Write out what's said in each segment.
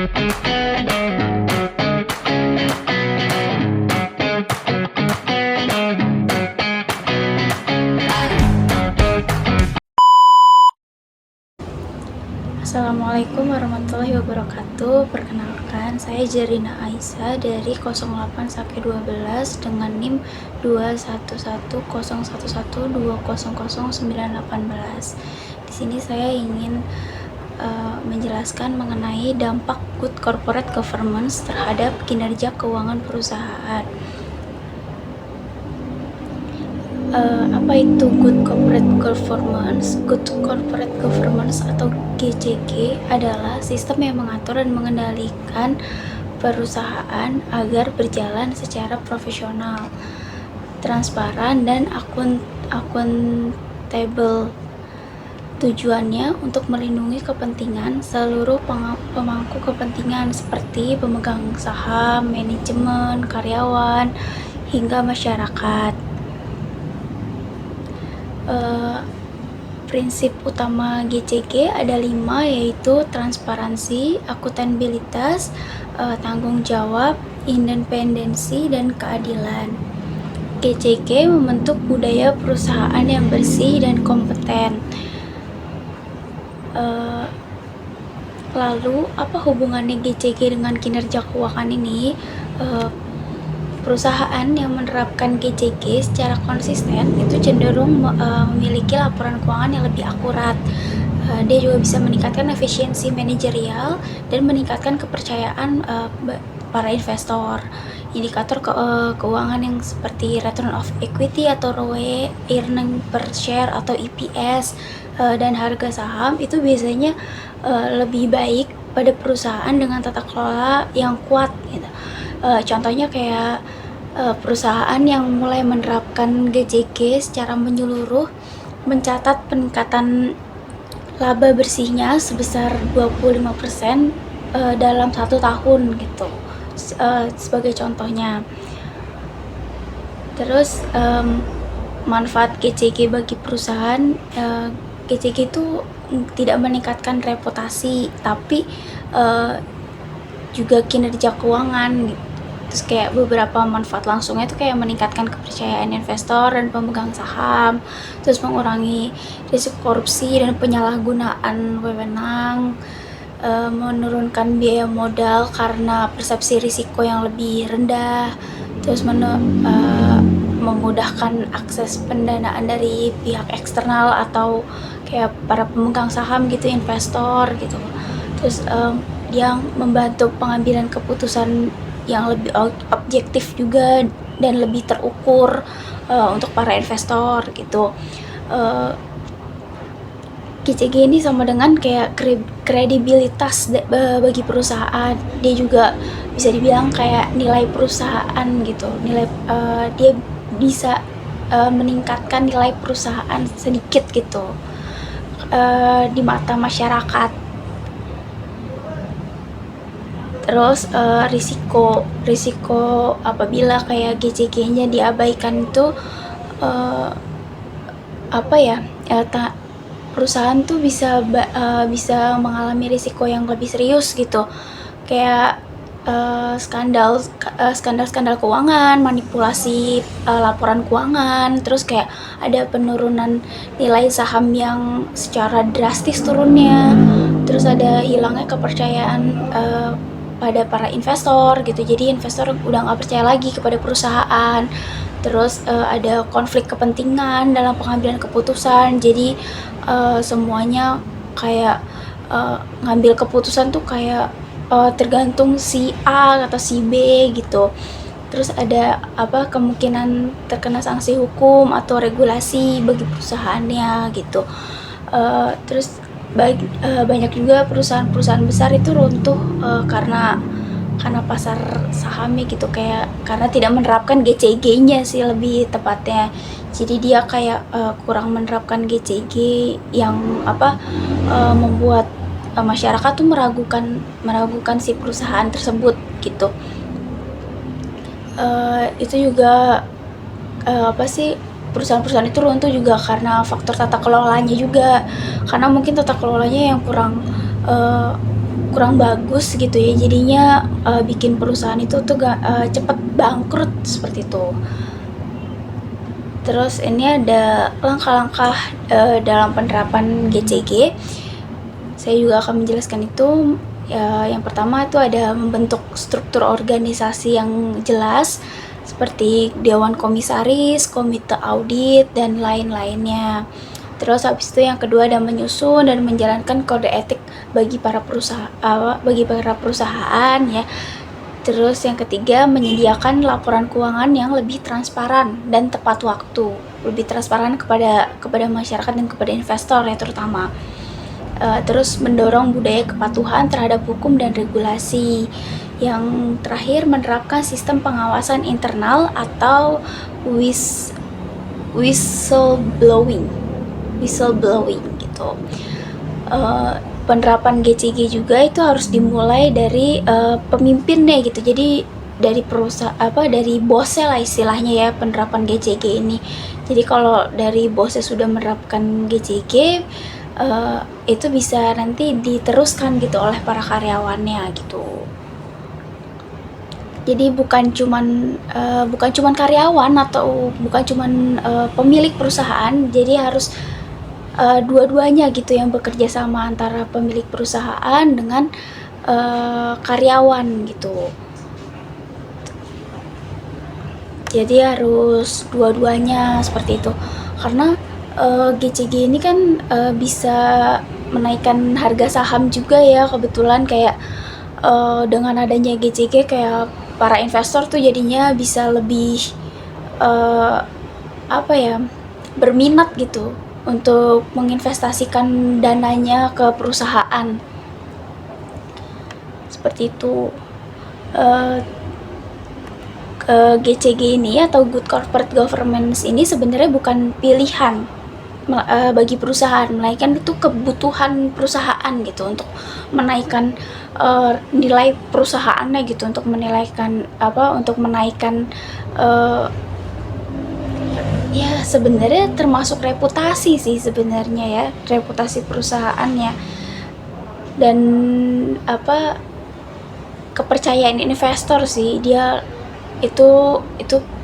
Assalamualaikum warahmatullahi wabarakatuh. Perkenalkan, saya Jarina Aisyah dari 08-12 dengan NIM 2110112009018. Di sini saya ingin menjelaskan mengenai dampak good corporate governance terhadap kinerja keuangan perusahaan. Apa itu good corporate governance? Good corporate governance atau GCG adalah sistem yang mengatur dan mengendalikan perusahaan agar berjalan secara profesional, transparan, dan akuntabel. Tujuannya untuk melindungi kepentingan seluruh pemangku kepentingan seperti pemegang saham, manajemen, karyawan, hingga masyarakat. Prinsip utama GCG ada 5, yaitu transparansi, akuntabilitas, tanggung jawab, independensi, dan keadilan. GCG membentuk budaya perusahaan yang bersih dan kompeten. Lalu apa hubungannya GCG dengan kinerja keuangan ini? Perusahaan yang menerapkan GCG secara konsisten itu cenderung memiliki laporan keuangan yang lebih akurat. Dia juga bisa meningkatkan efisiensi manajerial dan meningkatkan kepercayaan para investor. Indikator keuangan yang seperti return of equity atau ROE, earning per share atau EPS, dan harga saham itu biasanya lebih baik pada perusahaan dengan tata kelola yang kuat gitu. Contohnya kayak perusahaan yang mulai menerapkan GCG secara menyeluruh mencatat peningkatan laba bersihnya sebesar 25% dalam 1 tahun gitu, sebagai contohnya. Terus manfaat GCG bagi perusahaan, GCG itu tidak meningkatkan reputasi tapi juga kinerja keuangan gitu. Terus kayak beberapa manfaat langsungnya itu kayak meningkatkan kepercayaan investor dan pemegang saham, terus mengurangi risiko korupsi dan penyalahgunaan wewenang, menurunkan biaya modal karena persepsi risiko yang lebih rendah, terus memudahkan akses pendanaan dari pihak eksternal atau kayak para pemegang saham gitu, investor gitu. Terus yang membantu pengambilan keputusan yang lebih objektif juga dan lebih terukur untuk para investor gitu. GCG ini sama dengan kayak kredibilitas bagi perusahaan. Dia juga bisa dibilang kayak nilai perusahaan gitu. Dia bisa meningkatkan nilai perusahaan sedikit gitu di mata masyarakat. Terus risiko apabila kayak GCG-nya diabaikan itu perusahaan tuh bisa mengalami risiko yang lebih serius gitu, kayak skandal keuangan, manipulasi laporan keuangan, terus kayak ada penurunan nilai saham yang secara drastis turunnya, terus ada hilangnya kepercayaan pada para investor gitu. Jadi investor udah nggak percaya lagi kepada perusahaan. Terus ada konflik kepentingan dalam pengambilan keputusan. Jadi semuanya kayak ngambil keputusan tuh kayak tergantung si A atau si B gitu. Terus ada kemungkinan terkena sanksi hukum atau regulasi bagi perusahaannya gitu. Terus banyak juga perusahaan-perusahaan besar itu runtuh karena pasar sahamnya gitu, kayak karena tidak menerapkan GCG-nya sih lebih tepatnya. Jadi dia kayak kurang menerapkan GCG yang membuat masyarakat tuh meragukan si perusahaan tersebut gitu. Itu juga perusahaan-perusahaan itu runtuh juga karena faktor tata kelolanya juga, karena mungkin tata kelolanya yang kurang bagus gitu ya, jadinya bikin perusahaan itu tuh cepet bangkrut seperti itu. Terus ini ada langkah-langkah dalam penerapan GCG. Saya juga akan menjelaskan itu. Yang pertama itu ada membentuk struktur organisasi yang jelas seperti dewan komisaris, komite audit, dan lain-lainnya. Terus habis itu yang kedua ada menyusun dan menjalankan kode etik bagi para perusahaan ya. Terus yang ketiga menyediakan laporan keuangan yang lebih transparan dan tepat waktu, lebih transparan kepada masyarakat dan kepada investor ya terutama. Terus mendorong budaya kepatuhan terhadap hukum dan regulasi. Yang terakhir menerapkan sistem pengawasan internal atau whistleblowing gitu. Penerapan GCG juga itu harus dimulai dari pemimpinnya gitu. Jadi dari dari bosnya lah istilahnya ya, penerapan GCG ini. Jadi kalau dari bosnya sudah menerapkan GCG, itu bisa nanti diteruskan gitu oleh para karyawannya gitu. Jadi bukan cuman karyawan atau bukan cuman pemilik perusahaan, jadi harus dua-duanya gitu yang bekerja sama, antara pemilik perusahaan dengan karyawan gitu. Jadi harus dua-duanya seperti itu, karena GCG ini kan bisa menaikkan harga saham juga ya. Kebetulan kayak dengan adanya GCG kayak para investor tuh jadinya bisa lebih berminat gitu untuk menginvestasikan dananya ke perusahaan seperti itu. GCG ini atau Good Corporate Governance ini sebenarnya bukan pilihan bagi perusahaan, melainkan itu kebutuhan perusahaan gitu untuk menaikkan nilai perusahaannya gitu, untuk menaikkan ya sebenarnya termasuk reputasi sih sebenarnya ya, reputasi perusahaannya dan kepercayaan investor sih. Dia itu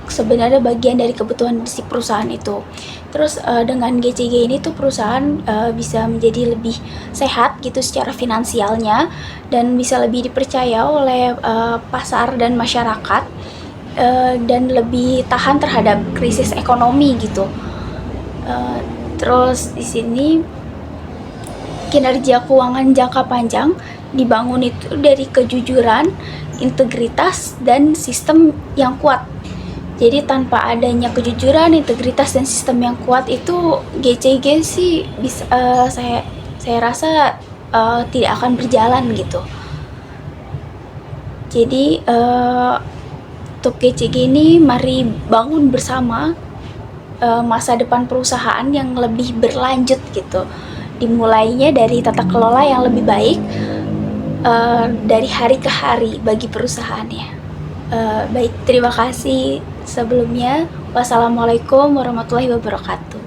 sebenarnya bagian dari kebutuhan si perusahaan itu. Terus dengan GCG ini tuh perusahaan bisa menjadi lebih sehat gitu secara finansialnya dan bisa lebih dipercaya oleh pasar dan masyarakat, dan lebih tahan terhadap krisis ekonomi gitu. Terus di sini kinerja keuangan jangka panjang dibangun itu dari kejujuran, integritas, dan sistem yang kuat. Jadi tanpa adanya kejujuran, integritas, dan sistem yang kuat itu GCG sih bisa, saya rasa tidak akan berjalan gitu. Jadi untuk GCG ini mari bangun bersama masa depan perusahaan yang lebih berlanjut gitu. Dimulainya dari tata kelola yang lebih baik dari hari ke hari bagi perusahaannya. Baik, terima kasih sebelumnya. Wassalamualaikum warahmatullahi wabarakatuh.